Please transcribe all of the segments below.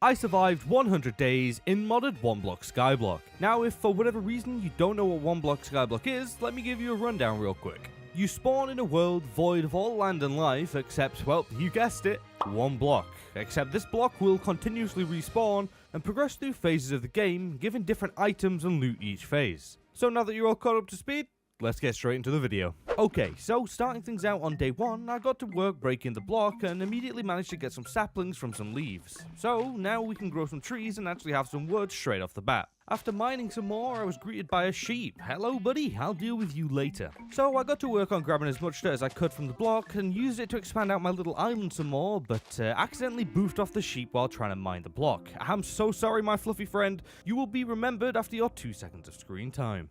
I survived 100 days in modded 1-block SkyBlock. Now if for whatever reason you don't know what 1-block SkyBlock is, let me give you a rundown real quick. You spawn in a world void of all land and life except, well, you guessed it, 1 block. Except this block will continuously respawn and progress through phases of the game, giving different items and loot each phase. So now that you're all caught up to speed, let's get straight into the video. Okay, so starting things out on day 1, I got to work breaking the block and immediately managed to get some saplings from some leaves. So now we can grow some trees and actually have some wood straight off the bat. After mining some more, I was greeted by a sheep. Hello buddy, I'll deal with you later. So I got to work on grabbing as much dirt as I could from the block and used it to expand out my little island some more, but accidentally boofed off the sheep while trying to mine the block. I'm so sorry my fluffy friend, you will be remembered after your 2 seconds of screen time.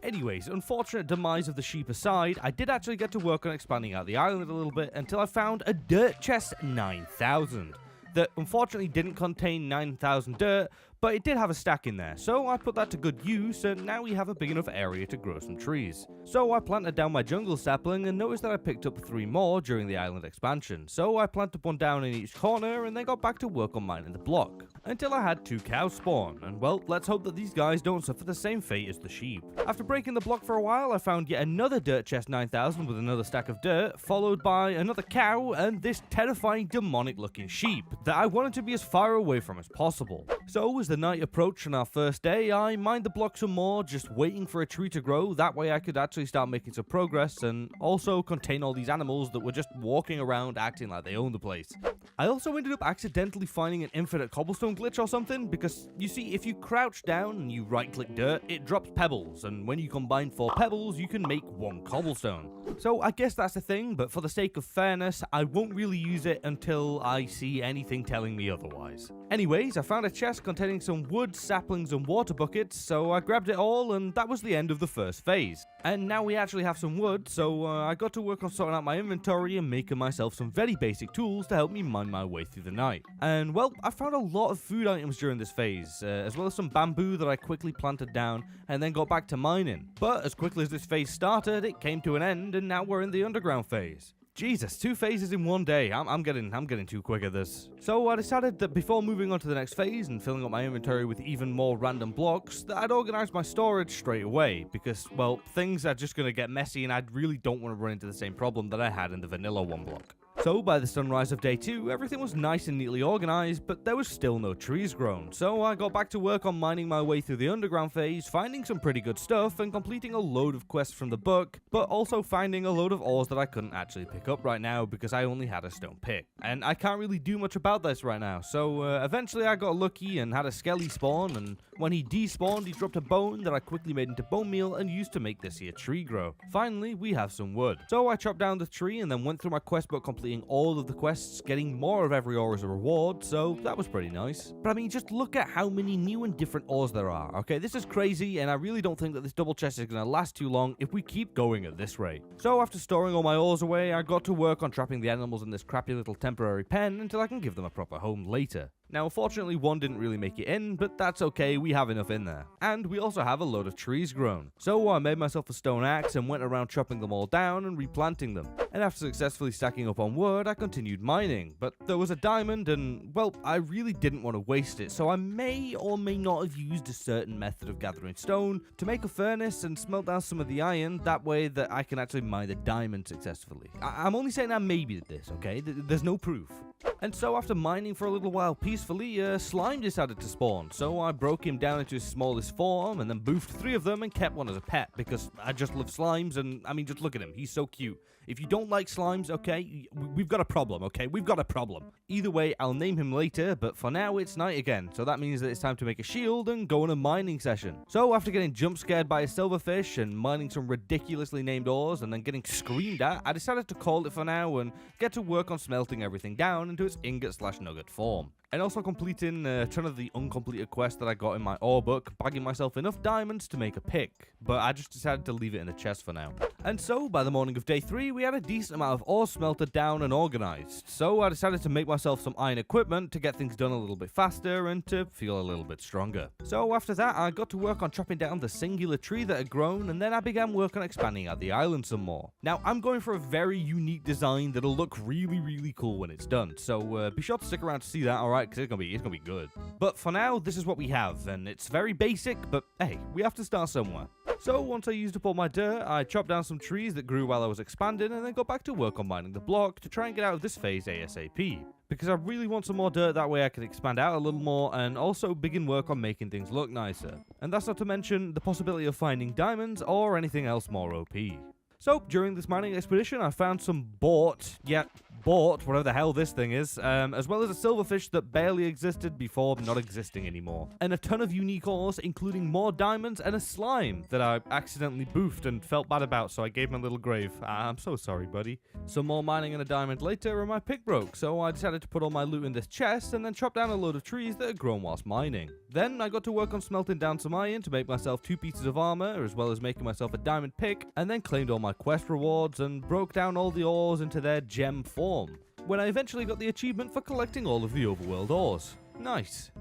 Anyways, unfortunate demise of the sheep aside, I did actually get to work on expanding out the island a little bit until I found a dirt chest 9000 that unfortunately didn't contain 9000 dirt, but it did have a stack in there, so I put that to good use and now we have a big enough area to grow some trees. So I planted down my jungle sapling and noticed that I picked up 3 more during the island expansion, so I planted one down in each corner and then got back to work on mining the block, until I had 2 cows spawn, and well, let's hope that these guys don't suffer the same fate as the sheep. After breaking the block for a while, I found yet another dirt chest 9000 with another stack of dirt, followed by another cow and this terrifying demonic looking sheep that I wanted to be as far away from as possible. So as the night approached on our first day, I mined the block some more, just waiting for a tree to grow, that way I could actually start making some progress and also contain all these animals that were just walking around acting like they owned the place. I also ended up accidentally finding an infinite cobblestone glitch or something, because you see, if you crouch down and you right click dirt, it drops pebbles, and when you combine 4 pebbles you can make 1 cobblestone. So I guess that's the thing, but for the sake of fairness, I won't really use it until I see anything telling me otherwise. Anyways, I found a chest containing some wood, saplings and water buckets, so I grabbed it all and that was the end of the first phase. And now we actually have some wood, so I got to work on sorting out my inventory and making myself some very basic tools to help me mine my way through the night. And well, I found a lot of food items during this phase, as well as some bamboo that I quickly planted down and then got back to mining. But as quickly as this phase started, it came to an end and now we're in the underground phase. Jesus, 2 phases in 1 day. I'm getting too quick at this. So I decided that before moving on to the next phase and filling up my inventory with even more random blocks, that I'd organize my storage straight away, because, well, things are just gonna get messy and I really don't want to run into the same problem that I had in the vanilla 1 block. So by the sunrise of day 2, everything was nice and neatly organized, but there was still no trees grown. So I got back to work on mining my way through the underground phase, finding some pretty good stuff and completing a load of quests from the book, but also finding a load of ores that I couldn't actually pick up right now because I only had a stone pick. And I can't really do much about this right now, so eventually I got lucky and had a skelly spawn, and when he despawned he dropped a bone that I quickly made into bone meal and used to make this here tree grow. Finally, we have some wood. So I chopped down the tree and then went through my quest book completing all of the quests, getting more of every ore as a reward, so that was pretty nice. But I mean, just look at how many new and different ores there are, okay? This is crazy, and I really don't think that this double chest is going to last too long if we keep going at this rate. So after storing all my ores away, I got to work on trapping the animals in this crappy little temporary pen until I can give them a proper home later. Now, unfortunately, 1 didn't really make it in, but that's okay, we have enough in there. And we also have a load of trees grown. So I made myself a stone axe and went around chopping them all down and replanting them. And after successfully stacking up on wood, I continued mining. But there was a diamond and, well, I really didn't want to waste it, so I may or may not have used a certain method of gathering stone to make a furnace and smelt down some of the iron, that way that I can actually mine the diamond successfully. I'm only saying I maybe did this, okay? There's no proof. And so after mining for a little while peacefully, slime decided to spawn, so I broke him down into his smallest form and then boofed 3 of them and kept 1 as a pet because I just love slimes, and I mean, just look at him, he's so cute. If you don't like slimes, okay, we've got a problem, okay, we've got a problem. Either way, I'll name him later, but for now it's night again, so that means that it's time to make a shield and go on a mining session. So after getting jump scared by a silverfish and mining some ridiculously named ores and then getting screamed at, I decided to call it for now and get to work on smelting everything down into its ingot/nugget form. And also completing a ton of the uncompleted quests that I got in my ore book, bagging myself enough diamonds to make a pick, but I just decided to leave it in the chest for now. And so, by the morning of day 3, we had a decent amount of ore smelted down and organized, so I decided to make myself some iron equipment to get things done a little bit faster and to feel a little bit stronger. So after that, I got to work on chopping down the singular tree that had grown, and then I began work on expanding out the island some more. Now, I'm going for a very unique design that'll look really, really cool when it's done, so be sure to stick around to see that, alright? alright, because it's gonna be good. But for now, this is what we have, and it's very basic, but hey, we have to start somewhere. So once I used up all my dirt, I chopped down some trees that grew while I was expanding, and then got back to work on mining the block to try and get out of this phase ASAP. Because I really want some more dirt, that way I can expand out a little more and also begin work on making things look nicer. And that's not to mention the possibility of finding diamonds or anything else more OP. So during this mining expedition, I found some bought, whatever the hell this thing is, as well as a silverfish that barely existed before not existing anymore. And a ton of unique ores, including more diamonds and a slime that I accidentally boofed and felt bad about, so I gave him a little grave. I'm so sorry, buddy. Some more mining and a diamond later, and my pick broke, so I decided to put all my loot in this chest and then chop down a load of trees that had grown whilst mining. Then I got to work on smelting down some iron to make myself 2 pieces of armor, as well as making myself a diamond pick, and then claimed all my quest rewards and broke down all the ores into their gem form, when I eventually got the achievement for collecting all of the overworld ores. Nice.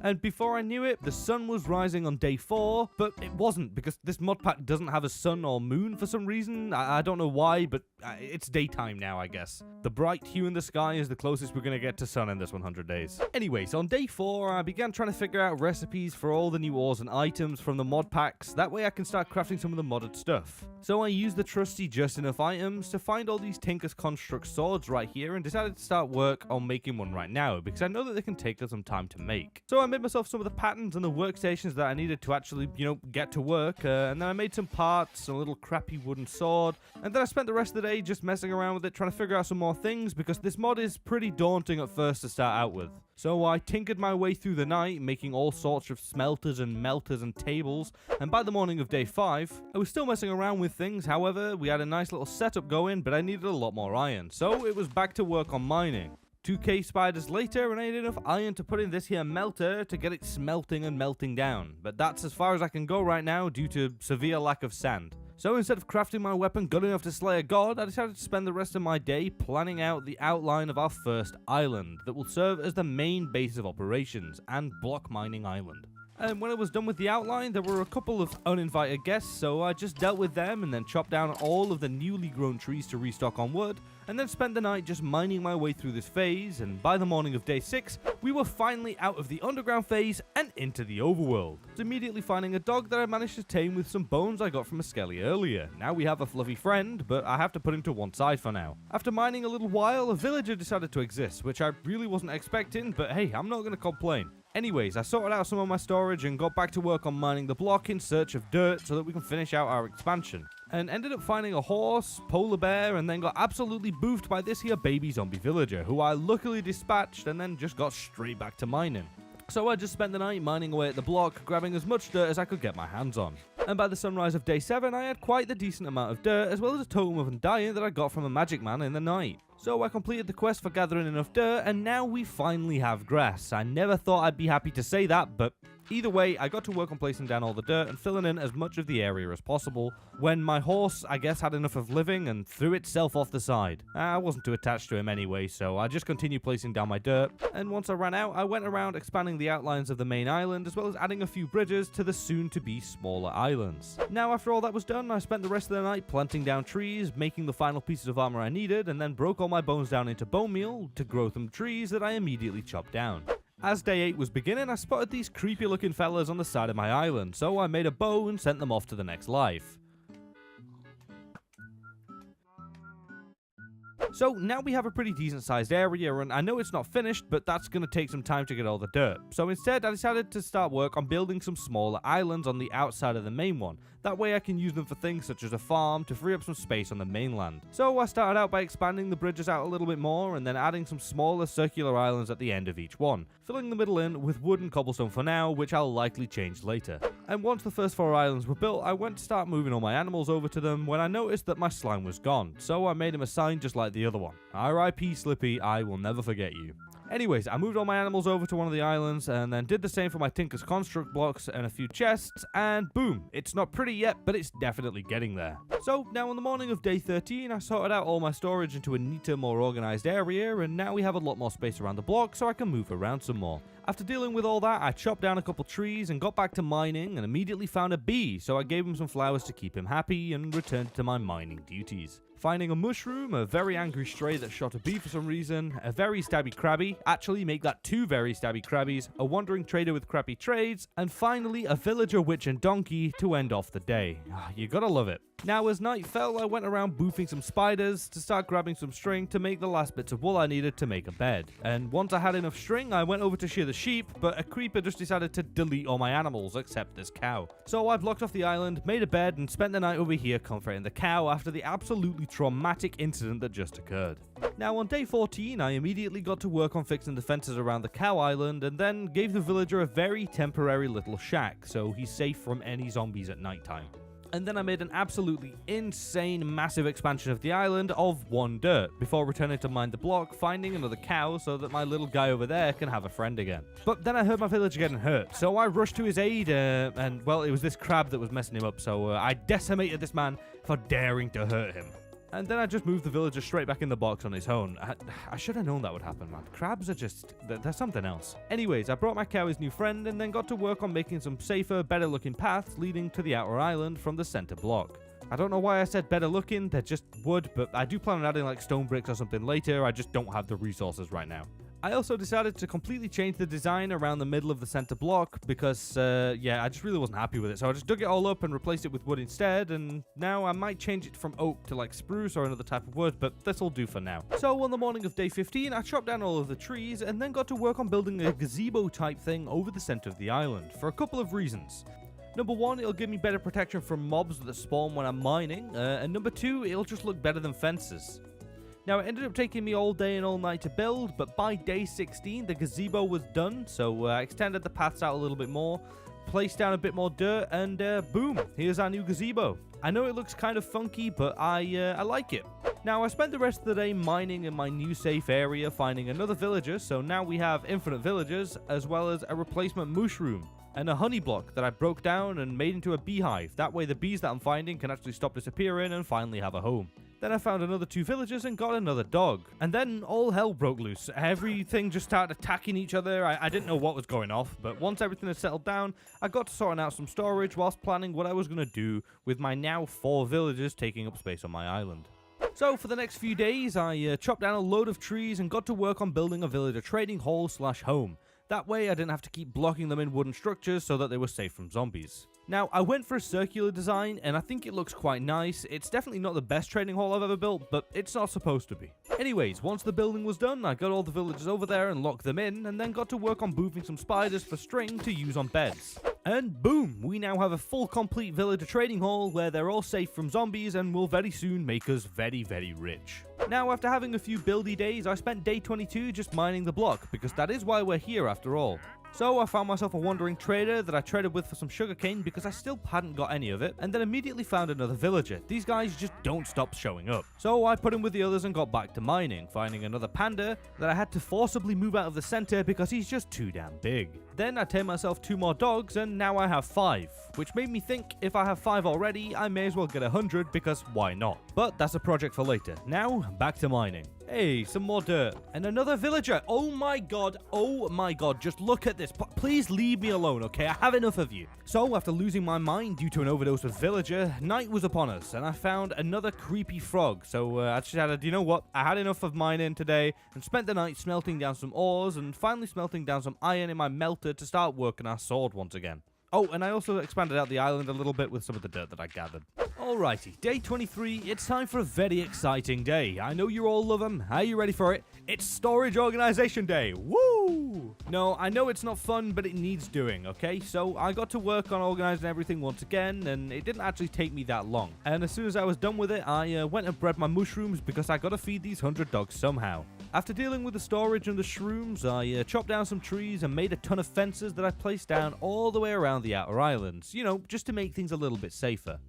And before I knew it, the sun was rising on day 4, but it wasn't, because this mod pack doesn't have a sun or moon for some reason. I don't know why, but it's daytime now, I guess. The bright hue in the sky is the closest we're going to get to sun in this 100 days. Anyways, on day 4, I began trying to figure out recipes for all the new ores and items from the mod packs, that way I can start crafting some of the modded stuff. So I used the trusty just enough items to find all these Tinker's Construct swords right here and decided to start work on making one right now, because I know that they can take us some time to make. So I made myself some of the patterns and the workstations that I needed to actually, get to work, and then I made some parts, a little crappy wooden sword, and then I spent the rest of the day just messing around with it, trying to figure out some more things, because this mod is pretty daunting at first to start out with. So I tinkered my way through the night, making all sorts of smelters and melters and tables, and by the morning of day 5, I was still messing around with things. However, we had a nice little setup going, but I needed a lot more iron, so it was back to work on mining. 2k spiders later, and I had enough iron to put in this here melter to get it smelting and melting down, but that's as far as I can go right now due to severe lack of sand. So instead of crafting my weapon good enough to slay a god, I decided to spend the rest of my day planning out the outline of our first island that will serve as the main base of operations and block mining island. And when I was done with the outline, there were a couple of uninvited guests, so I just dealt with them and then chopped down all of the newly grown trees to restock on wood, and then spent the night just mining my way through this phase, and by the morning of day 6, we were finally out of the underground phase and into the overworld. I was immediately finding a dog that I managed to tame with some bones I got from a skelly earlier. Now we have a fluffy friend, but I have to put him to one side for now. After mining a little while, a villager decided to exist, which I really wasn't expecting, but hey, I'm not going to complain. Anyways, I sorted out some of my storage and got back to work on mining the block in search of dirt so that we can finish out our expansion. And ended up finding a horse, polar bear, and then got absolutely boofed by this here baby zombie villager, who I luckily dispatched and then just got straight back to mining. So I just spent the night mining away at the block, grabbing as much dirt as I could get my hands on. And by the sunrise of day 7, I had quite the decent amount of dirt, as well as a totem of undying that I got from a magic man in the night. So I completed the quest for gathering enough dirt, and now we finally have grass. I never thought I'd be happy to say that, but either way, I got to work on placing down all the dirt and filling in as much of the area as possible, when my horse, I guess, had enough of living and threw itself off the side. I wasn't too attached to him anyway, so I just continued placing down my dirt, and once I ran out, I went around expanding the outlines of the main island, as well as adding a few bridges to the soon-to-be smaller islands. Now, after all that was done, I spent the rest of the night planting down trees, making the final pieces of armor I needed, and then broke all my bones down into bone meal to grow some trees that I immediately chopped down. As day 8 was beginning, I spotted these creepy looking fellas on the side of my island, so I made a bow and sent them off to the next life. So now we have a pretty decent sized area, and I know it's not finished, but that's going to take some time to get all the dirt. So instead I decided to start work on building some smaller islands on the outside of the main one. That way I can use them for things such as a farm to free up some space on the mainland. So I started out by expanding the bridges out a little bit more, and then adding some smaller circular islands at the end of each one, filling the middle in with wood and cobblestone for now, which I'll likely change later. And once the first 4 islands were built, I went to start moving all my animals over to them when I noticed that my slime was gone, so I made him a sign just like the other one. R.I.P. Slippy, I will never forget you. Anyways, I moved all my animals over to one of the islands and then did the same for my Tinker's Construct blocks and a few chests, and boom, it's not pretty yet, but it's definitely getting there. So now on the morning of day 13, I sorted out all my storage into a neater, more organized area, and now we have a lot more space around the block so I can move around some more. After dealing with all that, I chopped down a couple trees and got back to mining and immediately found a bee, so I gave him some flowers to keep him happy and returned to my mining duties. finding a mushroom, a very angry stray that shot a bee for some reason, a very stabby crabby, actually make that 2 very stabby crabbies, a wandering trader with crappy trades, and finally a villager, witch, and donkey to end off the day. You gotta love it. Now, as night fell, I went around boofing some spiders to start grabbing some string to make the last bits of wool I needed to make a bed. And once I had enough string, I went over to shear the sheep, but a creeper just decided to delete all my animals except this cow. So I blocked off the island, made a bed, and spent the night over here comforting the cow after the absolutely traumatic incident that just occurred. Now, on day 14, I immediately got to work on fixing the fences around the cow island, and then gave the villager a very temporary little shack, so he's safe from any zombies at nighttime. And then I made an absolutely insane massive expansion of the island of 1 dirt, before returning to mine the block, finding another cow so that my little guy over there can have a friend again. But then I heard my villager getting hurt, so I rushed to his aid, and well, it was this crab that was messing him up, so I decimated this man for daring to hurt him. And then I just moved the villager straight back in the box on his own. I should have known that would happen, man. Crabs are just... they're something else. Anyways, I brought my cow his new friend and then got to work on making some safer, better looking paths leading to the outer island from the center block. I don't know why I said better looking, they're just wood, but I do plan on adding like stone bricks or something later. I just don't have the resources right now. I also decided to completely change the design around the middle of the center block because, yeah, I just really wasn't happy with it. So I just dug it all up and replaced it with wood instead, and now I might change it from oak to like spruce or another type of wood, but this'll do for now. So on the morning of day 15, I chopped down all of the trees and then got to work on building a gazebo type thing over the center of the island for a couple of reasons. Number 1, it'll give me better protection from mobs that spawn when I'm mining, and number 2, it'll just look better than fences. Now, it ended up taking me all day and all night to build, but by day 16, the gazebo was done, so I extended the paths out a little bit more, placed down a bit more dirt, and boom, here's our new gazebo. I know it looks kind of funky, but I like it. Now, I spent the rest of the day mining in my new safe area, finding another villager, so now we have infinite villagers, as well as a replacement mushroom, and a honey block that I broke down and made into a beehive. That way the bees that I'm finding can actually stop disappearing and finally have a home. Then I found another 2 villagers and got another dog. And then all hell broke loose. Everything just started attacking each other. I didn't know what was going off, but once everything had settled down, I got to sorting out some storage whilst planning what I was going to do with my now 4 villagers taking up space on my island. So for the next few days, I chopped down a load of trees and got to work on building a villager trading hall / home. That way I didn't have to keep blocking them in wooden structures so that they were safe from zombies. Now, I went for a circular design, and I think it looks quite nice. It's definitely not the best trading hall I've ever built, but it's not supposed to be. Anyways, once the building was done, I got all the villagers over there and locked them in, and then got to work on boofing some spiders for string to use on beds. And boom, we now have a full complete villager trading hall where they're all safe from zombies and will very soon make us very, very rich. Now, after having a few buildy days, I spent day 22 just mining the block, because that is why we're here after all. So I found myself a wandering trader that I traded with for some sugarcane because I still hadn't got any of it, and then immediately found another villager. These guys just don't stop showing up. So I put him with the others and got back to mining, finding another panda that I had to forcibly move out of the center because he's just too damn big. Then I tamed myself 2 more dogs and now I have 5, which made me think if I have 5 already, I may as well get 100 because why not? But that's a project for later. Now, back to mining. Hey, some more dirt. And another villager. Oh my god, just look at this. Please leave me alone, okay? I have enough of you. So, after losing my mind due to an overdose of villager, night was upon us, and I found another creepy frog. So, I decided, you know what? I had enough of mining today, and spent the night smelting down some ores, and finally smelting down some iron in my melter to start working our sword once again. Oh, and I also expanded out the island a little bit with some of the dirt that I gathered. Alrighty, day 23, it's time for a very exciting day. I know you all love them. Are you ready for it? It's Storage Organization Day. Woo! No, I know it's not fun, but it needs doing, okay? So I got to work on organizing everything once again, and it didn't actually take me that long. And as soon as I was done with it, I went and bred my mushrooms because I gotta feed these 100 dogs somehow. After dealing with the storage and the shrooms, I chopped down some trees and made a ton of fences that I placed down all the way around the outer islands, you know, just to make things a little bit safer.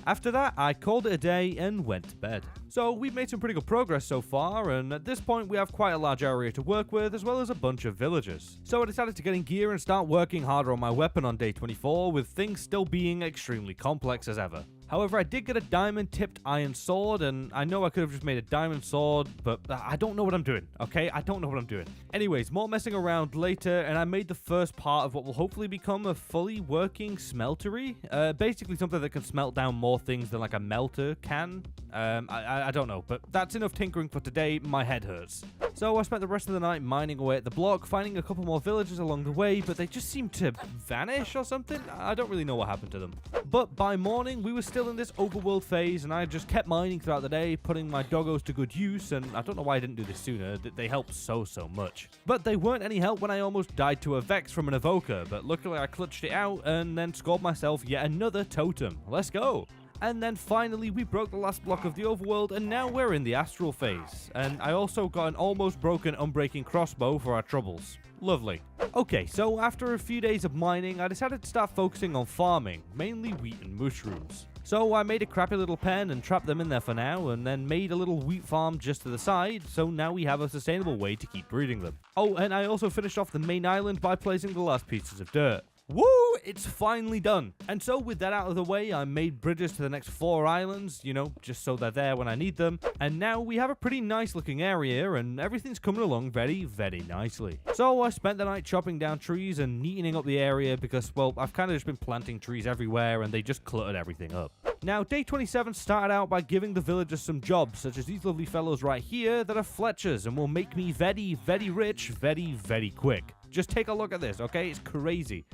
After that, I called it a day and went to bed. So we've made some pretty good progress so far, and at this point we have quite a large area to work with, as well as a bunch of villagers. So I decided to get in gear and start working harder on my weapon on day 24, with things still being extremely complex as ever. However, I did get a diamond tipped iron sword, and I know I could have just made a diamond sword, but I don't know what I'm doing, okay? I don't know what I'm doing. Anyways, more messing around later, and I made the first part of what will hopefully become a fully working smeltery. Basically something that can smelt down more things than like a melter can. I don't know, but that's enough tinkering for today. My head hurts. So I spent the rest of the night mining away at the block, finding a couple more villagers along the way, but they just seemed to vanish or something. I don't really know what happened to them. But by morning, we were still in this overworld phase, and I just kept mining throughout the day, putting my doggos to good use, and I don't know why I didn't do this sooner. They help so much. But they weren't any help when I almost died to a Vex from an evoker, but luckily I clutched it out and then scored myself yet another totem. Let's go! And then finally we broke the last block of the overworld, and now we're in the astral phase. And I also got an almost broken unbreaking crossbow for our troubles. Lovely. Okay, so after a few days of mining, I decided to start focusing on farming, mainly wheat and mushrooms. So I made a crappy little pen and trapped them in there for now, and then made a little wheat farm just to the side, so now we have a sustainable way to keep breeding them. Oh, and I also finished off the main island by placing the last pieces of dirt. Woo! It's finally done. And so with that out of the way, I made bridges to the next 4 islands, you know, just so they're there when I need them. And now we have a pretty nice looking area, and everything's coming along very nicely. So I spent the night chopping down trees and neatening up the area because, well, I've kind of just been planting trees everywhere and they just cluttered everything up. Now, day 27 started out by giving the villagers some jobs, such as these lovely fellows right here that are Fletchers and will make me very rich very quick. Just take a look at this, okay? It's crazy.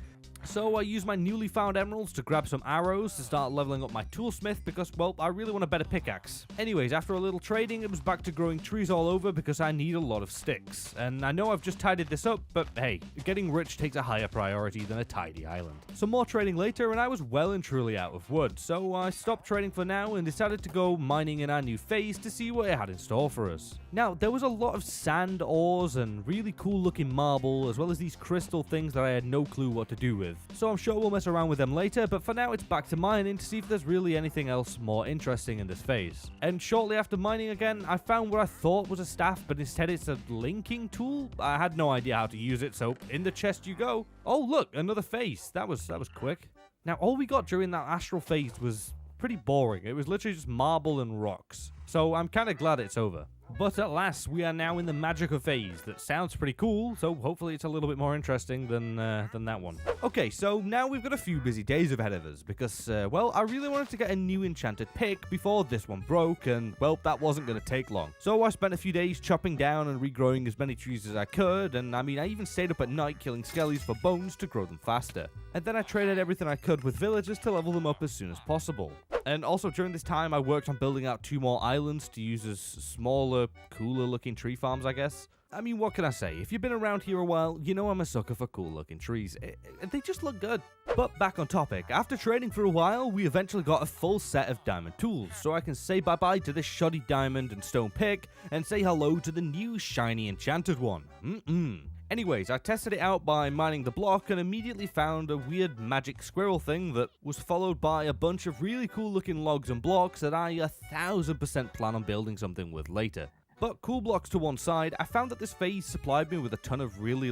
So I used my newly found emeralds to grab some arrows to start leveling up my toolsmith because, well, I really want a better pickaxe. Anyways, after a little trading, it was back to growing trees all over because I need a lot of sticks. And I know I've just tidied this up, but hey, getting rich takes a higher priority than a tidy island. Some more trading later and I was well and truly out of wood, so I stopped trading for now and decided to go mining in our new phase to see what it had in store for us. Now, there was a lot of sand ores and really cool looking marble, as well as these crystal things that I had no clue what to do with. So I'm sure we'll mess around with them later, but for now it's back to mining to see if there's really anything else more interesting in this phase. And shortly after mining again, I found what I thought was a staff, but instead it's a linking tool. I had no idea how to use it, so in the chest you go. Oh look, another face. That was quick. Now all we got during that astral phase was pretty boring. It was literally just marble and rocks. So I'm kind of glad it's over. But at last, we are now in the magical phase. That sounds pretty cool, so hopefully it's a little bit more interesting than that one. Okay, so now we've got a few busy days ahead of us because, well, I really wanted to get a new enchanted pick before this one broke, and, well, that wasn't going to take long. So I spent a few days chopping down and regrowing as many trees as I could, and I mean, I even stayed up at night killing skellies for bones to grow them faster. And then I traded everything I could with villagers to level them up as soon as possible. And also during this time, I worked on building out 2 more islands to use as smaller, cooler looking tree farms, I guess. I mean, what can I say? If you've been around here a while, you know I'm a sucker for cool looking trees. They just look good. But back on topic, after trading for a while, we eventually got a full set of diamond tools, so I can say bye-bye to this shoddy diamond and stone pick, and say hello to the new shiny enchanted one. Anyways, I tested it out by mining the block and immediately found a weird magic squirrel thing that was followed by a bunch of really cool looking logs and blocks that I 1000% plan on building something with later. But cool blocks to one side, I found that this phase supplied me with a ton of really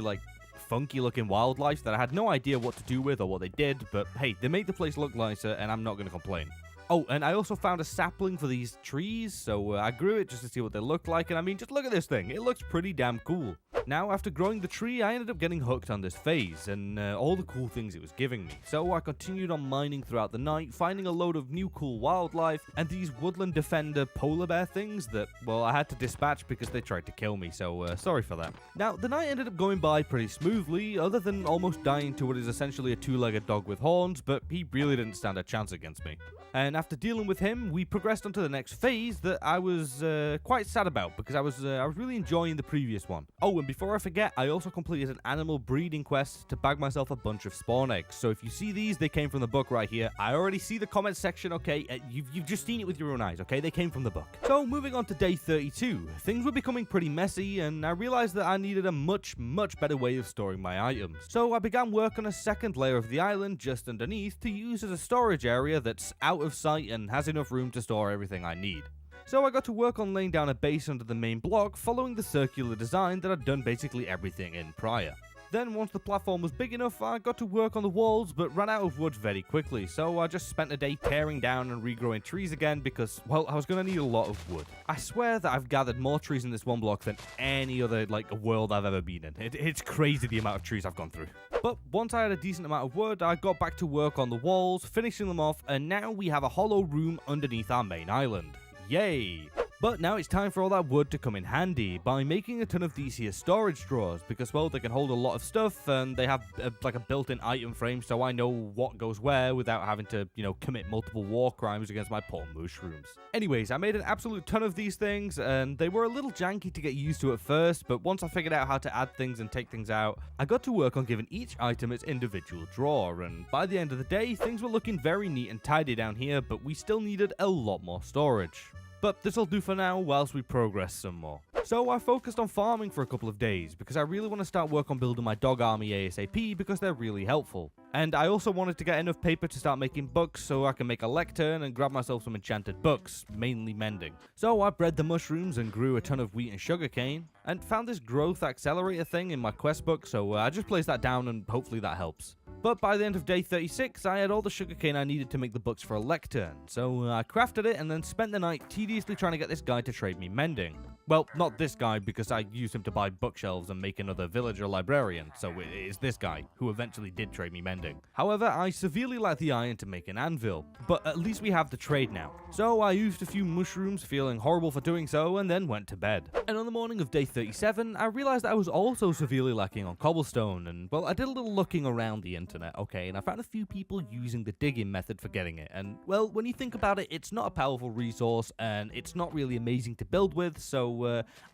funky looking wildlife that I had no idea what to do with or what they did, but hey, they made the place look nicer and I'm not going to complain. Oh, and I also found a sapling for these trees, so I grew it just to see what they looked like, and I mean, just look at this thing, it looks pretty damn cool. Now, after growing the tree, I ended up getting hooked on this phase, and all the cool things it was giving me. So I continued on mining throughout the night, finding a load of new cool wildlife, and these woodland defender polar bear things that, well, I had to dispatch because they tried to kill me, so sorry for that. Now, the night ended up going by pretty smoothly, other than almost dying to what is essentially a 2-legged dog with horns, but he really didn't stand a chance against me. And after dealing with him, we progressed onto the next phase that I was quite sad about because I was really enjoying the previous one. Oh, and before I forget, I also completed an animal breeding quest to bag myself a bunch of spawn eggs. So if you see these, they came from the book right here. I already see the comment section, okay? You've just seen it with your own eyes, okay? They came from the book. So moving on to day 32, things were becoming pretty messy, and I realized that I needed a much better way of storing my items. So I began work on a second layer of the island just underneath to use as a storage area that's out of sight and has enough room to store everything I need. So I got to work on laying down a base under the main block, following the circular design that I'd done basically everything in prior. Then once the platform was big enough, I got to work on the walls, but ran out of wood very quickly, so I just spent a day tearing down and regrowing trees again because, well, I was going to need a lot of wood. I swear that I've gathered more trees in this one block than any other, world I've ever been in. It's crazy the amount of trees I've gone through. But once I had a decent amount of wood, I got back to work on the walls, finishing them off, and now we have a hollow room underneath our main island. Yay! But now it's time for all that wood to come in handy by making a ton of these here storage drawers because, well, they can hold a lot of stuff and they have a built-in item frame so I know what goes where without having to, commit multiple war crimes against my poor mushrooms. Anyways, I made an absolute ton of these things and they were a little janky to get used to at first, but once I figured out how to add things and take things out, I got to work on giving each item its individual drawer, and by the end of the day, things were looking very neat and tidy down here, but we still needed a lot more storage. But this'll do for now whilst we progress some more. So I focused on farming for a couple of days because I really want to start work on building my dog army ASAP because they're really helpful. And I also wanted to get enough paper to start making books so I can make a lectern and grab myself some enchanted books, mainly mending. So I bred the mushrooms and grew a ton of wheat and sugarcane, and found this growth accelerator thing in my quest book, so I just placed that down and hopefully that helps. But by the end of day 36, I had all the sugarcane I needed to make the books for a lectern, so I crafted it and then spent the night tediously trying to get this guy to trade me mending. Well, not this guy, because I used him to buy bookshelves and make another villager librarian, so it is this guy, who eventually did trade me mending. However, I severely lack the iron to make an anvil, but at least we have the trade now. So I used a few mushrooms, feeling horrible for doing so, and then went to bed. And on the morning of day 37, I realized that I was also severely lacking on cobblestone, and, well, I did a little looking around the internet, okay, and I found a few people using the digging method for getting it, and, well, when you think about it, it's not a powerful resource, and it's not really amazing to build with, so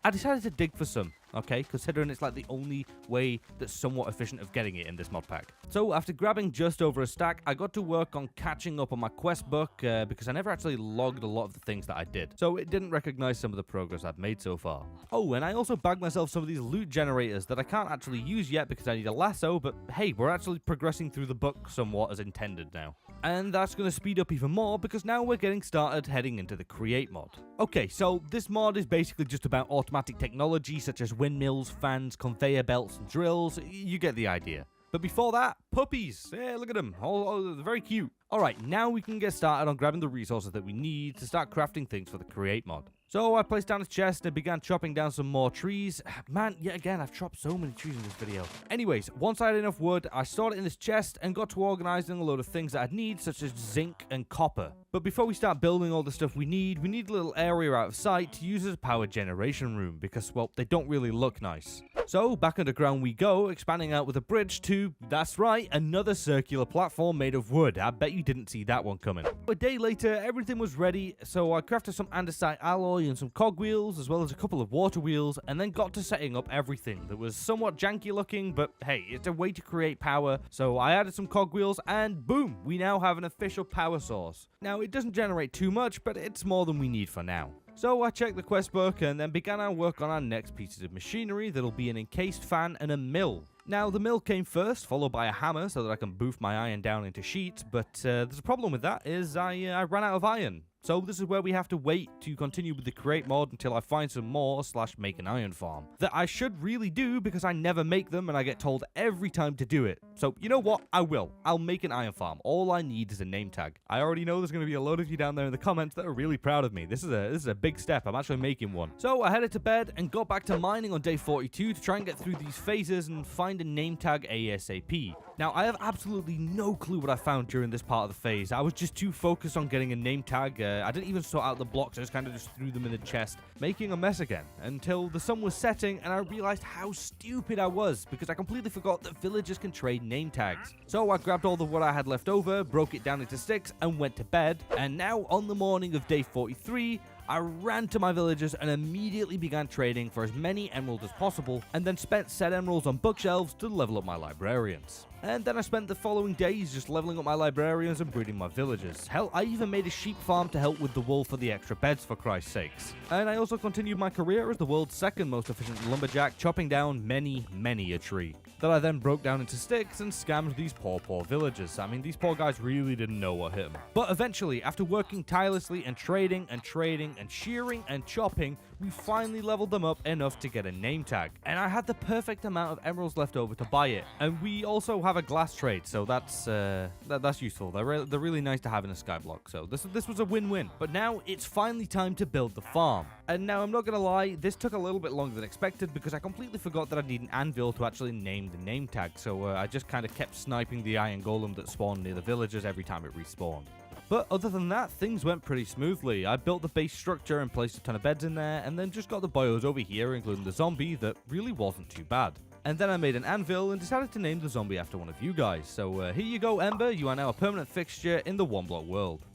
I decided to dig for some, okay, considering it's the only way that's somewhat efficient of getting it in this mod pack. So after grabbing just over a stack, I got to work on catching up on my quest book because I never actually logged a lot of the things that I did, so it didn't recognize some of the progress I've made so far. Oh, and I also bagged myself some of these loot generators that I can't actually use yet because I need a lasso, but hey, we're actually progressing through the book somewhat as intended now. And that's going to speed up even more because now we're getting started heading into the create mod. Okay, so this mod is basically just about automatic technology such as windmills, fans, conveyor belts, and drills. You get the idea. But before that, puppies. Yeah, look at them. Oh, they're very cute. Alright, now we can get started on grabbing the resources that we need to start crafting things for the create mod. So I placed down a chest and began chopping down some more trees. Man, yet again, I've chopped so many trees in this video. Anyways, once I had enough wood, I stored it in this chest and got to organizing a load of things that I'd need, such as zinc and copper. But before we start building all the stuff we need a little area out of sight to use as a power generation room because, well, they don't really look nice. So back underground we go, expanding out with a bridge to, that's right, another circular platform made of wood. I bet you didn't see that one coming. A day later, everything was ready, so I crafted some andesite alloy and some cogwheels, as well as a couple of water wheels, and then got to setting up everything that was somewhat janky looking, but hey, it's a way to create power, so I added some cogwheels, and boom, we now have an official power source. Now, it doesn't generate too much, but it's more than we need for now. So I checked the quest book and then began our work on our next pieces of machinery that'll be an encased fan and a mill. Now, the mill came first, followed by a hammer so that I can boof my iron down into sheets, but there's a problem with that, is I ran out of iron. So this is where we have to wait to continue with the create mod until I find some more / make an iron farm. That I should really do because I never make them and I get told every time to do it. So you know what? I will. I'll make an iron farm. All I need is a name tag. I already know there's going to be a load of you down there in the comments that are really proud of me. This is a big step. I'm actually making one. So I headed to bed and got back to mining on day 42 to try and get through these phases and find a name tag ASAP. Now, I have absolutely no clue what I found during this part of the phase. I was just too focused on getting a name tag. I didn't even sort out the blocks. I just kind of just threw them in the chest, making a mess again, until the sun was setting and I realized how stupid I was because I completely forgot that villagers can trade name tags. So I grabbed all the wood I had left over, broke it down into sticks, and went to bed. And now, on the morning of day 43, I ran to my villagers and immediately began trading for as many emeralds as possible, and then spent said emeralds on bookshelves to level up my librarians. And then I spent the following days just leveling up my librarians and breeding my villagers. Hell, I even made a sheep farm to help with the wool for the extra beds, for Christ's sakes. And I also continued my career as the world's second most efficient lumberjack, chopping down many a tree that I then broke down into sticks and scammed these poor villagers. I mean, these poor guys really didn't know what hit them. But eventually, after working tirelessly and trading and shearing and chopping, we finally leveled them up enough to get a name tag, and I had the perfect amount of emeralds left over to buy it. And we also have a glass trade, so that's useful. They're really nice to have in a skyblock, so this was a win-win. But now it's finally time to build the farm. And now I'm not gonna lie, this took a little bit longer than expected because I completely forgot that I'd need an anvil to actually name the name tag, so I just kind of kept sniping the iron golem that spawned near the villagers every time it respawned. But other than that, things went pretty smoothly. I built the base structure and placed a ton of beds in there, and then just got the bios over here, including the zombie, that really wasn't too bad. And then I made an anvil and decided to name the zombie after one of you guys. So here you go, Ember, you are now a permanent fixture in the one block world.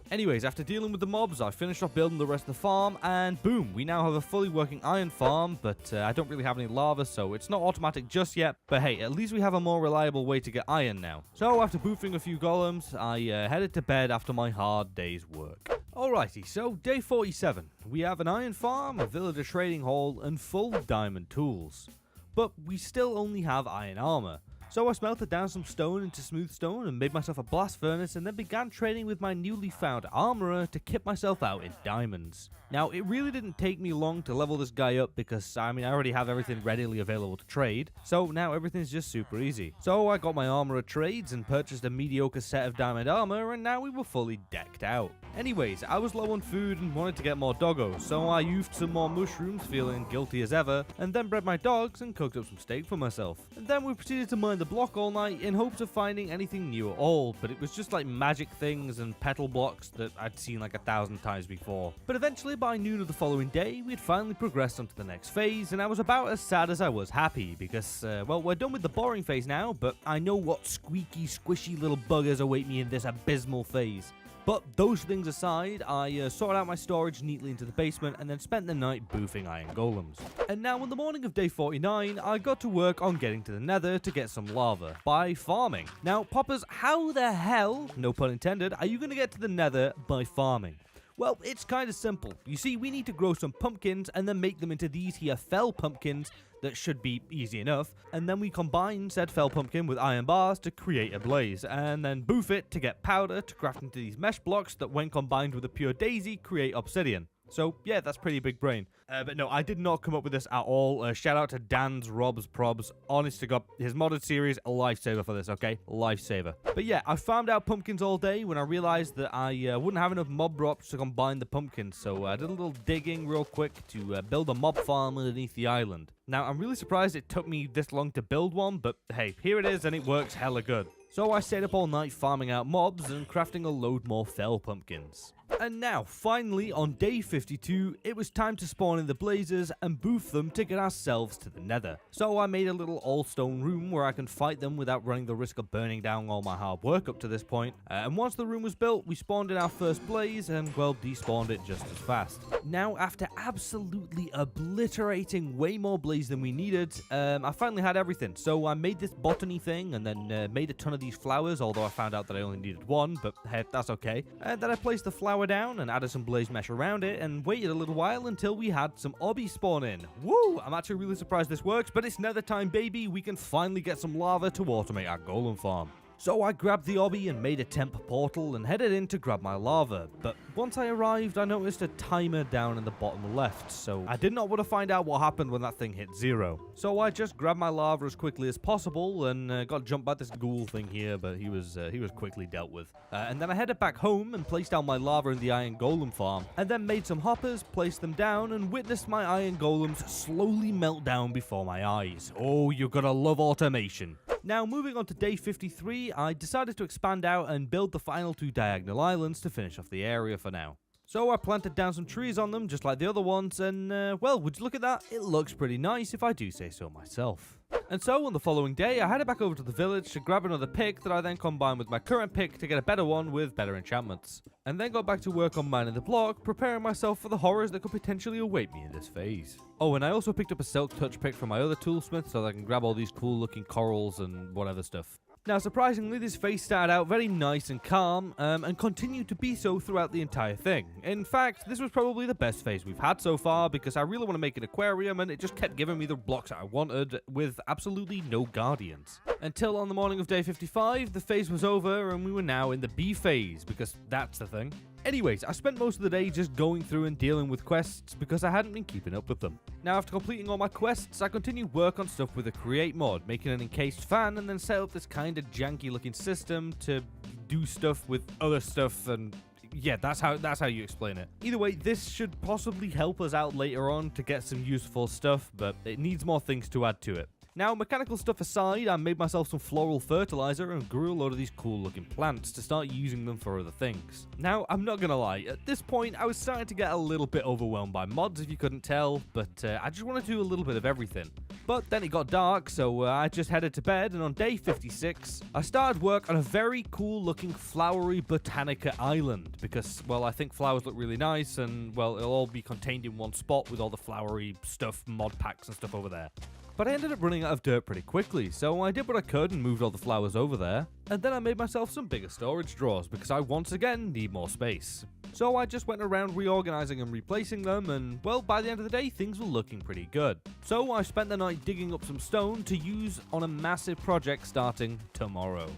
Anyways, after dealing with the mobs, I finished off building the rest of the farm, and boom, we now have a fully working iron farm, but I don't really have any lava, so it's not automatic just yet, but hey, at least we have a more reliable way to get iron now. So after boofing a few golems, I headed to bed after my hard day's work. Alrighty, so day 47. We have an iron farm, a villager trading hall, and full diamond tools. But we still only have iron armor. So I smelted down some stone into smooth stone and made myself a blast furnace, and then began trading with my newly found armorer to kit myself out in diamonds. Now, it really didn't take me long to level this guy up because, I already have everything readily available to trade, so now everything's just super easy. So I got my armorer trades and purchased a mediocre set of diamond armor, and now we were fully decked out. Anyways, I was low on food and wanted to get more doggos, so I used some more mushrooms, feeling guilty as ever, and then bred my dogs and cooked up some steak for myself. And then we proceeded to mine the block all night in hopes of finding anything new at all, but it was just like magic things and petal blocks that I'd seen like 1,000 times before. But eventually, by noon of the following day, we'd finally progressed onto the next phase, and I was about as sad as I was happy because, well, we're done with the boring phase now, but I know what squeaky, squishy little buggers await me in this abysmal phase. But those things aside, I sorted out my storage neatly into the basement and then spent the night boofing iron golems. And now on the morning of day 49, I got to work on getting to the nether to get some lava by farming. Now, poppers, how the hell, no pun intended, are you going to get to the nether by farming? Well, it's kind of simple. You see, we need to grow some pumpkins and then make them into these here fell pumpkins that should be easy enough, and then we combine said fell pumpkin with iron bars to create a blaze, and then boof it to get powder to craft into these mesh blocks that when combined with a pure daisy create obsidian. So yeah, that's pretty big brain. But no, I did not come up with this at all. Shout out to Dan's Rob's Probs. Honest to God, his modded series, a lifesaver for this, okay? Lifesaver. But yeah, I farmed out pumpkins all day when I realized that I wouldn't have enough mob drops to combine the pumpkins. So I did a little digging real quick to build a mob farm underneath the island. Now, I'm really surprised it took me this long to build one, but hey, here it is and it works hella good. So I stayed up all night farming out mobs and crafting a load more fell pumpkins. And now, finally, on day 52, it was time to spawn in the blazes and boof them to get ourselves to the nether. So I made a little all-stone room where I can fight them without running the risk of burning down all my hard work up to this point. And once the room was built, we spawned in our first blaze and, well, despawned it just as fast. Now, after absolutely obliterating way more blaze than we needed, I finally had everything. So I made this botany thing and then made a ton of these flowers, although I found out that I only needed one, but hey, that's okay. And then I placed the flower down and added some blaze mesh around it and waited a little while until we had some obbies spawn in. Woo! I'm actually really surprised this works, but it's nether time, baby. We can finally get some lava to automate our golem farm. So I grabbed the obby and made a temp portal and headed in to grab my lava, but once I arrived I noticed a timer down in the bottom left, so I did not want to find out what happened when that thing hit 0. So I just grabbed my lava as quickly as possible and got jumped by this ghoul thing here, but he was quickly dealt with. And then I headed back home and placed down my lava in the iron golem farm, and then made some hoppers, placed them down, and witnessed my iron golems slowly melt down before my eyes. Oh, you're gonna love automation. Now, moving on to day 53, I decided to expand out and build the final 2 diagonal islands to finish off the area for now. So I planted down some trees on them, just like the other ones, and, well, would you look at that? It looks pretty nice if I do say so myself. And so, on the following day, I headed back over to the village to grab another pick that I then combined with my current pick to get a better one with better enchantments. And then got back to work on mining the block, preparing myself for the horrors that could potentially await me in this phase. Oh, and I also picked up a silk touch pick from my other toolsmith so that I can grab all these cool looking corals and whatever stuff. Now, surprisingly, this phase started out very nice and calm, and continued to be so throughout the entire thing. In fact, this was probably the best phase we've had so far, because I really want to make an aquarium, and it just kept giving me the blocks that I wanted, with absolutely no guardians. Until on the morning of day 55, the phase was over and we were now in the B phase, because that's the thing. Anyways, I spent most of the day just going through and dealing with quests because I hadn't been keeping up with them. Now after completing all my quests, I continued work on stuff with the create mod, making an encased fan and then set up this kinda janky looking system to do stuff with other stuff, and yeah, that's how you explain it. Either way, this should possibly help us out later on to get some useful stuff, but it needs more things to add to it. Now, mechanical stuff aside, I made myself some floral fertilizer and grew a load of these cool looking plants to start using them for other things. Now, I'm not gonna lie, at this point I was starting to get a little bit overwhelmed by mods if you couldn't tell, but I just wanted to do a little bit of everything. But then it got dark, so I just headed to bed, and on day 56, I started work on a very cool looking flowery botanica island, because, well, I think flowers look really nice, and, well, it'll all be contained in one spot with all the flowery stuff, mod packs and stuff over there. But I ended up running out of dirt pretty quickly, so I did what I could and moved all the flowers over there. And then I made myself some bigger storage drawers because I once again need more space. So I just went around reorganizing and replacing them, and well, by the end of the day things were looking pretty good. So I spent the night digging up some stone to use on a massive project starting tomorrow.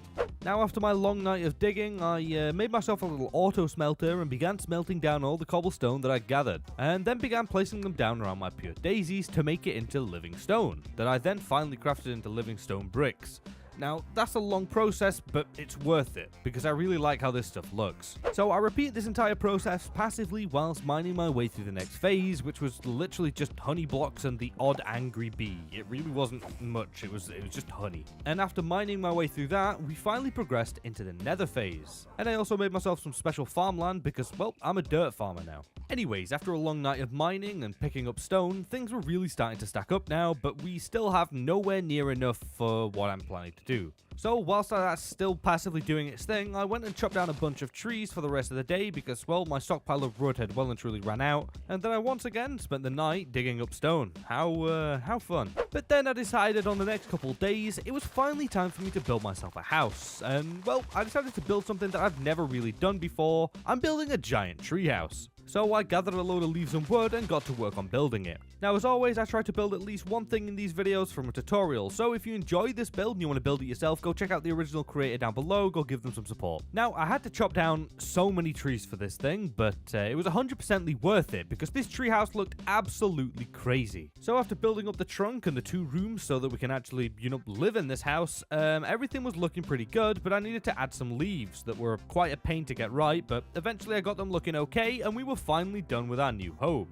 Now after my long night of digging, I made myself a little auto smelter and began smelting down all the cobblestone that I gathered, and then began placing them down around my pure daisies to make it into living stone, that I then finally crafted into living stone bricks. Now, that's a long process, but it's worth it, because I really like how this stuff looks. So I repeat this entire process passively whilst mining my way through the next phase, which was literally just honey blocks and the odd angry bee. It really wasn't much, it was just honey. And after mining my way through that, we finally progressed into the nether phase. And I also made myself some special farmland because, well, I'm a dirt farmer now. Anyways, after a long night of mining and picking up stone, things were really starting to stack up now, but we still have nowhere near enough for what I'm planning to do. So whilst that's still passively doing its thing, I went and chopped down a bunch of trees for the rest of the day because, well, my stockpile of wood had well and truly ran out, and then I once again spent the night digging up stone. How fun. But then I decided on the next couple days it was finally time for me to build myself a house, and well, I decided to build something that I've never really done before. I'm building a giant tree house. So I gathered a load of leaves and wood and got to work on building it. Now as always, I try to build at least one thing in these videos from a tutorial, so if you enjoyed this build and you want to build it yourself, go check out the original creator down below, go give them some support. Now I had to chop down so many trees for this thing, but it was 100% worth it because this treehouse looked absolutely crazy. So after building up the trunk and the 2 rooms so that we can actually, live in this house, everything was looking pretty good, but I needed to add some leaves that were quite a pain to get right, but eventually I got them looking okay and we were finally done with our new home.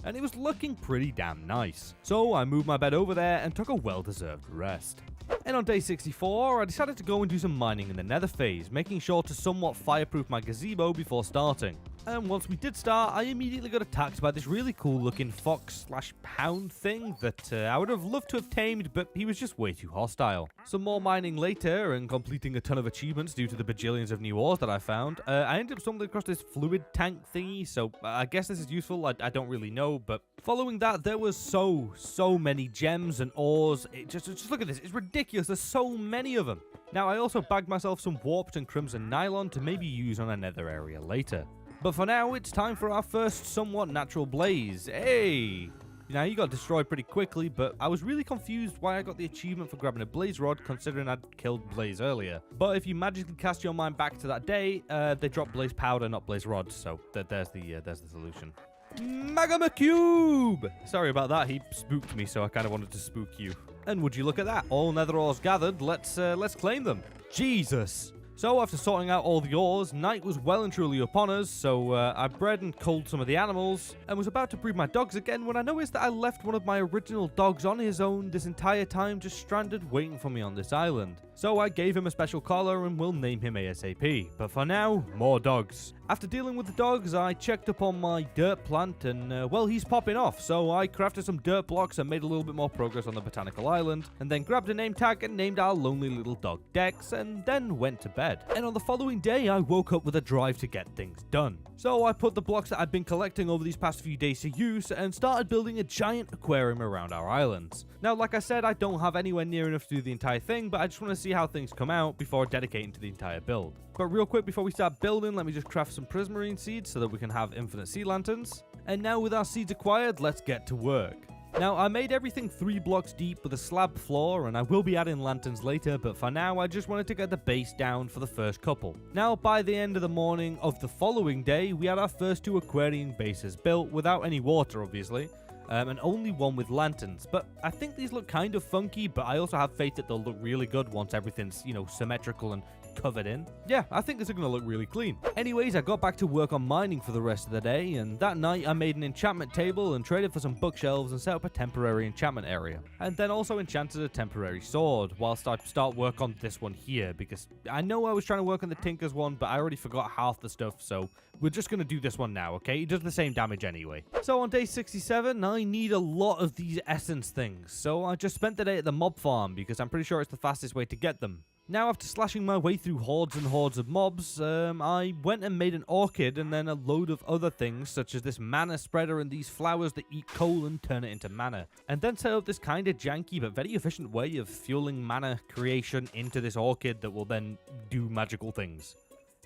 And it was looking pretty damn nice. So I moved my bed over there and took a well-deserved rest. And on day 64, I decided to go and do some mining in the nether phase, making sure to somewhat fireproof my gazebo before starting. And once we did start, I immediately got attacked by this really cool looking fox/hound thing that I would have loved to have tamed, but he was just way too hostile. Some more mining later and completing a ton of achievements due to the bajillions of new ores that I found, I ended up stumbling across this fluid tank thingy, so I guess this is useful, I don't really know, but following that there was so many gems and ores. Just look at this, it's ridiculous, there's so many of them. Now I also bagged myself some warped and crimson nylon to maybe use on another area later. But for now, it's time for our first somewhat natural blaze. Hey! Now, you got destroyed pretty quickly, but I was really confused why I got the achievement for grabbing a blaze rod, considering I'd killed Blaze earlier. But if you magically cast your mind back to that day, they drop blaze powder, not blaze rods, so there's the solution. Magma Cube! Sorry about that, he spooked me, so I kind of wanted to spook you. And would you look at that? All nether ores gathered, let's claim them. Jesus! So after sorting out all the ores, night was well and truly upon us, so I bred and culled some of the animals, and was about to breed my dogs again when I noticed that I left one of my original dogs on his own this entire time, just stranded waiting for me on this island. So I gave him a special collar and will name him ASAP, but for now, more dogs. After dealing with the dogs, I checked up on my dirt plant and, well, he's popping off, so I crafted some dirt blocks and made a little bit more progress on the botanical island, and then grabbed a name tag and named our lonely little dog Dex, and then went to bed. And on the following day, I woke up with a drive to get things done. So I put the blocks that I'd been collecting over these past few days to use and started building a giant aquarium around our islands. Now, like I said, I don't have anywhere near enough to do the entire thing, but I just want to see how things come out before dedicating to the entire build. But real quick, before we start building, let me just craft some prismarine seeds so that we can have infinite sea lanterns. And now with our seeds acquired, let's get to work. Now, I made everything 3 blocks deep with a slab floor, and I will be adding lanterns later, but for now I just wanted to get the base down for the first couple. Now, by the end of the morning of the following day, we had our first 2 aquarium bases built without any water, obviously. And only one with lanterns, but I think these look kind of funky, but I also have faith that they'll look really good once everything's, you know, symmetrical and covered in. Yeah, I think this is going to look really clean. Anyways, I got back to work on mining for the rest of the day, and that night I made an enchantment table and traded for some bookshelves and set up a temporary enchantment area. And then also enchanted a temporary sword, whilst I start work on this one here, because I know I was trying to work on the Tinker's one, but I already forgot half the stuff, so we're just going to do this one now, okay? It does the same damage anyway. So on day 67, I need a lot of these essence things, so I just spent the day at the mob farm, because I'm pretty sure it's the fastest way to get them. Now, after slashing my way through hordes and hordes of mobs, I went and made an orchid and then a load of other things, such as this mana spreader and these flowers that eat coal and turn it into mana. And then set up this kind of janky but very efficient way of fueling mana creation into this orchid that will then do magical things.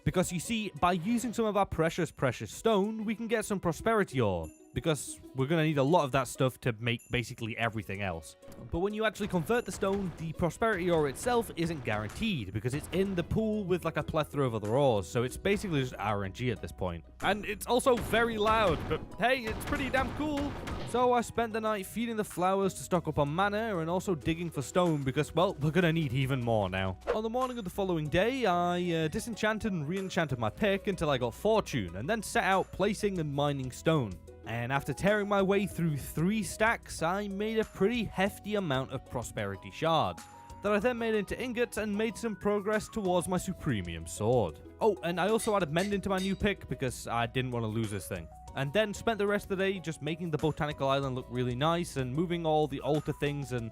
Because you see, by using some of our precious stone, we can get some prosperity ore. Because we're going to need a lot of that stuff to make basically everything else. But when you actually convert the stone, the prosperity ore itself isn't guaranteed, because it's in the pool with like a plethora of other ores, so it's basically just RNG at this point. And it's also very loud, but hey, it's pretty damn cool. So I spent the night feeding the flowers to stock up on mana, and also digging for stone, because, well, we're going to need even more now. On the morning of the following day, I disenchanted and re-enchanted my pick until I got fortune, and then set out placing and mining stone. And after tearing my way through 3 stacks, I made a pretty hefty amount of prosperity shards that I then made into ingots and made some progress towards my supremium sword. Oh, and I also added mending to my new pick because I didn't want to lose this thing. And then spent the rest of the day just making the botanical island look really nice and moving all the altar things and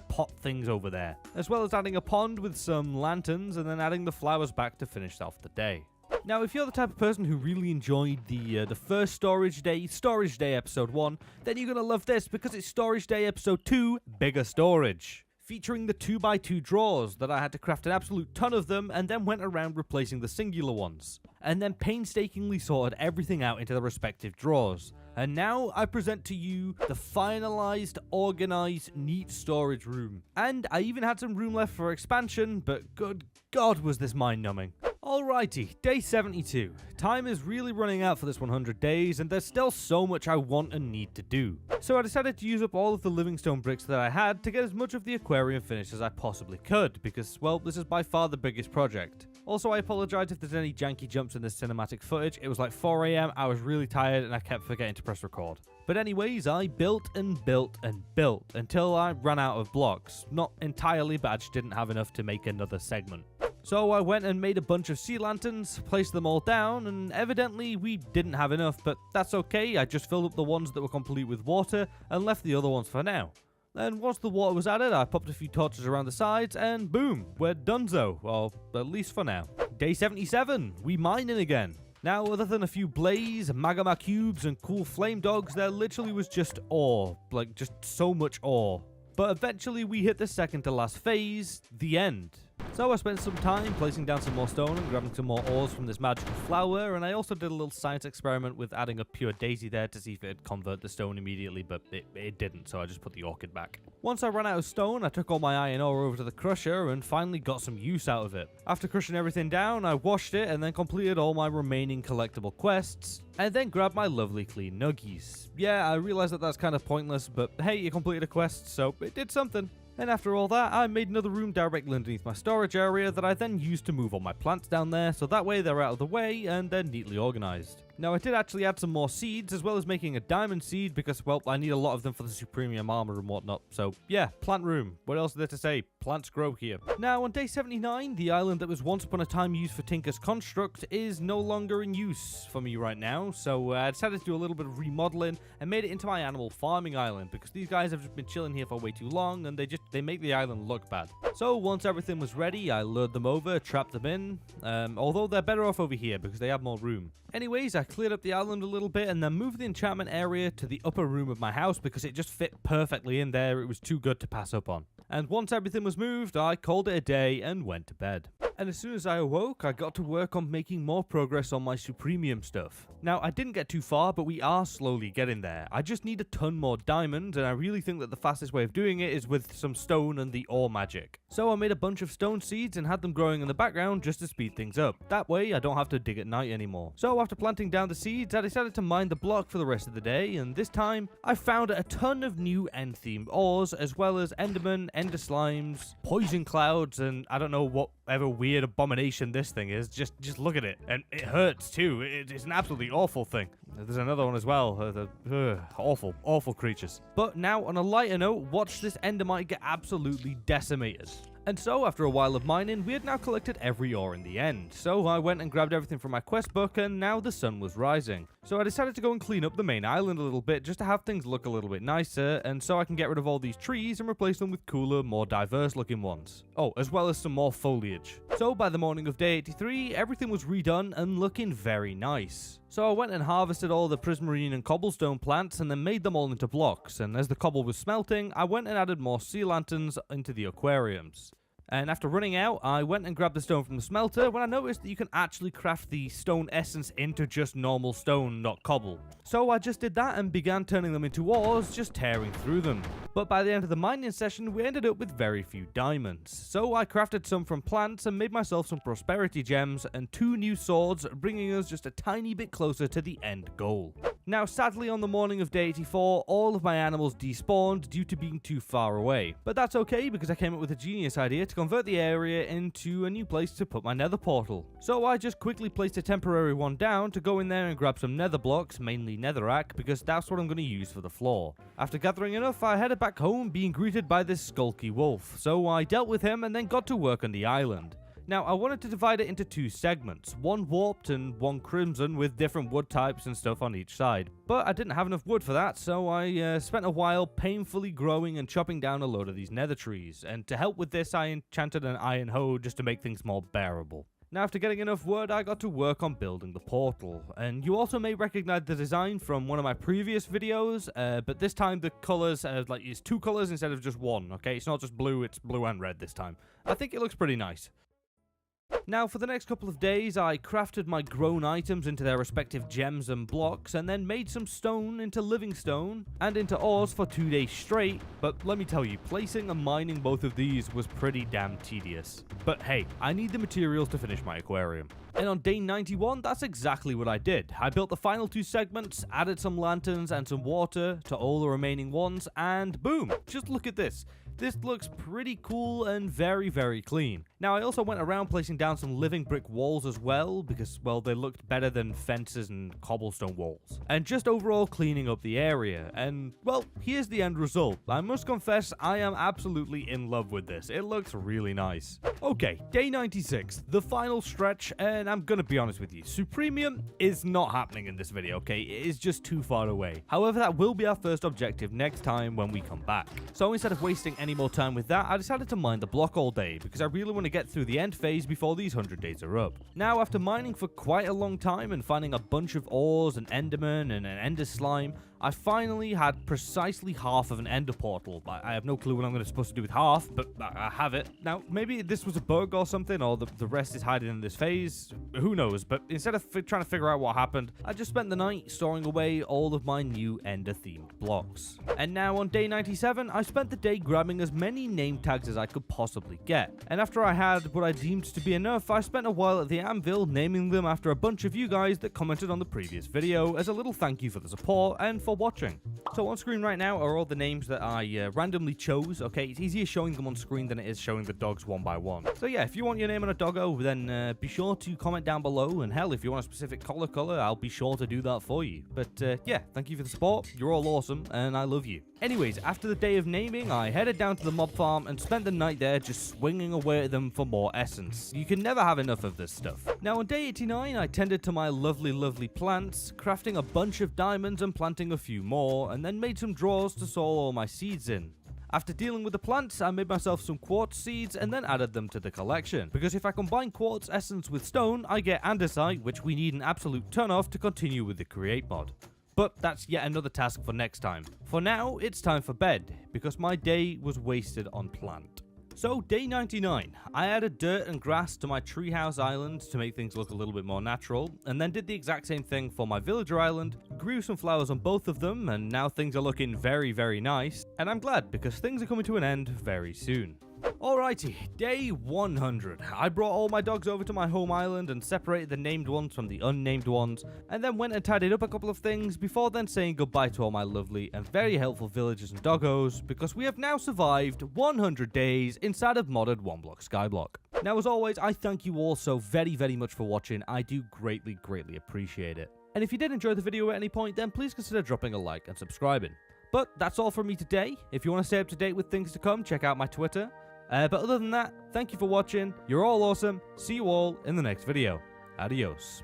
pot things over there, as well as adding a pond with some lanterns and then adding the flowers back to finish off the day. Now, if you're the type of person who really enjoyed the first Storage Day Episode 1, then you're going to love this because it's Storage Day Episode 2, Bigger Storage. Featuring the 2x2 drawers that I had to craft an absolute ton of them and then went around replacing the singular ones. And then painstakingly sorted everything out into the respective drawers. And now I present to you the finalized, organized, neat storage room. And I even had some room left for expansion, but good God was this mind-numbing. Alrighty, day 72. Time is really running out for this 100 days, and there's still so much I want and need to do. So I decided to use up all of the living stone bricks that I had to get as much of the aquarium finished as I possibly could, because, well, this is by far the biggest project. Also, I apologize if there's any janky jumps in this cinematic footage. It was like 4 AM, I was really tired, and I kept forgetting to press record. But anyways, I built and built and built until I ran out of blocks. Not entirely, but I just didn't have enough to make another segment. So I went and made a bunch of sea lanterns, placed them all down, and evidently we didn't have enough, but that's okay. I just filled up the ones that were complete with water and left the other ones for now. Then once the water was added, I popped a few torches around the sides, and boom, we're donezo, or at least for now. Day 77, we mining again. Now, other than a few blaze, magma cubes, and cool flame dogs, there literally was just ore, like just so much ore. But eventually we hit the second to last phase, the end. So I spent some time placing down some more stone and grabbing some more ores from this magical flower, and I also did a little science experiment with adding a pure daisy there to see if it'd convert the stone immediately, but it didn't, so I just put the orchid back. Once I ran out of stone, I took all my iron ore over to the crusher and finally got some use out of it. After crushing everything down, I washed it and then completed all my remaining collectible quests, and then grabbed my lovely clean nuggies. Yeah, I realized that that's kind of pointless, but hey, you completed a quest, so it did something. And after all that, I made another room directly underneath my storage area that I then used to move all my plants down there, so that way they're out of the way and they're neatly organized. Now, I did actually add some more seeds, as well as making a diamond seed, because, well, I need a lot of them for the supremium armor and whatnot. So, yeah, plant room. What else is there to say? Plants grow here. Now, on day 79, the island that was once upon a time used for Tinker's Construct is no longer in use for me right now, so I decided to do a little bit of remodeling and made it into my animal farming island, because these guys have just been chilling here for way too long, and they make the island look bad. So, once everything was ready, I lured them over, trapped them in, although they're better off over here, because they have more room. Anyways, I cleared up the island a little bit and then moved the enchantment area to the upper room of my house because it just fit perfectly in there. It was too good to pass up on. And once everything was moved, I called it a day and went to bed. And as soon as I awoke, I got to work on making more progress on my Supremium stuff. Now, I didn't get too far, but we are slowly getting there. I just need a ton more diamonds, and I really think that the fastest way of doing it is with some stone and the ore magic. So I made a bunch of stone seeds and had them growing in the background just to speed things up. That way, I don't have to dig at night anymore. So after planting down the seeds, I decided to mine the block for the rest of the day, and this time, I found a ton of new end-themed ores, as well as endermen, ender slimes, poison clouds, and I don't know whatever weird abomination this thing is. Just look at it, and it hurts too. It's an absolutely awful thing. There's another one as well. Awful creatures. But now, on a lighter note, watch this endermite get absolutely decimated. And so, after a while of mining, we had now collected every ore in the end. So I went and grabbed everything from my quest book, and now the sun was rising. So I decided to go and clean up the main island a little bit, just to have things look a little bit nicer, and so I can get rid of all these trees and replace them with cooler, more diverse looking ones. Oh, as well as some more foliage. So by the morning of day 83, everything was redone and looking very nice. So I went and harvested all the prismarine and cobblestone plants and then made them all into blocks, and as the cobble was smelting, I went and added more sea lanterns into the aquariums. And after running out, I went and grabbed the stone from the smelter when I noticed that you can actually craft the stone essence into just normal stone, not cobble. So I just did that and began turning them into ores, just tearing through them. But by the end of the mining session, we ended up with very few diamonds. So I crafted some from plants and made myself some prosperity gems and 2 new swords, bringing us just a tiny bit closer to the end goal. Now, sadly, on the morning of day 84, all of my animals despawned due to being too far away. But that's okay, because I came up with a genius idea to convert the area into a new place to put my nether portal. So I just quickly placed a temporary one down to go in there and grab some nether blocks, mainly netherrack, because that's what I'm going to use for the floor. After gathering enough, I headed back home being greeted by this skulky wolf. So I dealt with him and then got to work on the island. Now, I wanted to divide it into 2 segments, one warped and one crimson with different wood types and stuff on each side. But I didn't have enough wood for that, so I spent a while painfully growing and chopping down a load of these nether trees, and to help with this I enchanted an iron hoe just to make things more bearable. Now, after getting enough wood, I got to work on building the portal, and you also may recognize the design from one of my previous videos, but this time the colors, it's 2 colors instead of just 1, okay? It's not just blue, it's blue and red this time. I think it looks pretty nice. Now, for the next couple of days, I crafted my grown items into their respective gems and blocks, and then made some stone into living stone, and into ores for 2 days straight, but let me tell you, placing and mining both of these was pretty damn tedious. But hey, I need the materials to finish my aquarium. And on day 91, that's exactly what I did. I built the final 2 segments, added some lanterns and some water to all the remaining ones, and boom, just look at this. This looks pretty cool and very, very clean. Now, I also went around placing down some living brick walls as well, because, well, they looked better than fences and cobblestone walls. And just overall cleaning up the area. And, well, here's the end result. I must confess, I am absolutely in love with this. It looks really nice. Okay, day 96, the final stretch, and I'm gonna be honest with you, Supremium is not happening in this video, okay? It is just too far away. However, that will be our first objective next time when we come back. So instead of wasting any more time with that, I decided to mine the block all day, because I really want to get through the end phase before these 100 days are up. Now, after mining for quite a long time and finding a bunch of ores, an enderman, and an ender slime, I finally had precisely half of an ender portal. I have no clue what I'm supposed to do with half, but I have it. Now, maybe this was a bug or something, or the rest is hiding in this phase. Who knows? But instead of trying to figure out what happened, I just spent the night storing away all of my new ender-themed blocks. And now on day 97, I spent the day grabbing as many name tags as I could possibly get. And after I had what I deemed to be enough, I spent a while at the anvil naming them after a bunch of you guys that commented on the previous video as a little thank you for the support and for watching. So on screen right now are all the names that I randomly chose, okay? It's easier showing them on screen than it is showing the dogs one by one. So yeah, if you want your name on a doggo, then be sure to comment down below, and hell, if you want a specific color, I'll be sure to do that for you. But yeah, thank you for the support, you're all awesome, and I love you. Anyways, after the day of naming, I headed down to the mob farm and spent the night there just swinging away at them for more essence. You can never have enough of this stuff. Now on day 89, I tended to my lovely plants, crafting a bunch of diamonds and planting a few more, and then made some drawers to store all my seeds in. After dealing with the plants, I made myself some quartz seeds and then added them to the collection, because if I combine quartz essence with stone, I get andesite, which we need an absolute ton of to continue with the create mod. But that's yet another task for next time. For now, it's time for bed, because my day was wasted on plant. So, day 99. I added dirt and grass to my treehouse island to make things look a little bit more natural, and then did the exact same thing for my villager island, grew some flowers on both of them, and now things are looking very, very nice, and I'm glad because things are coming to an end very soon. Alrighty, day 100. I brought all my dogs over to my home island and separated the named ones from the unnamed ones, and then went and tidied up a couple of things before then saying goodbye to all my lovely and very helpful villagers and doggos, because we have now survived 100 days inside of modded 1-block SkyBlock. Now, as always, I thank you all so very, very much for watching. I do greatly, greatly appreciate it. And if you did enjoy the video at any point, then please consider dropping a like and subscribing. But that's all from me today. If you want to stay up to date with things to come, check out my Twitter. But other than that, thank you for watching, you're all awesome, see you all in the next video. Adios.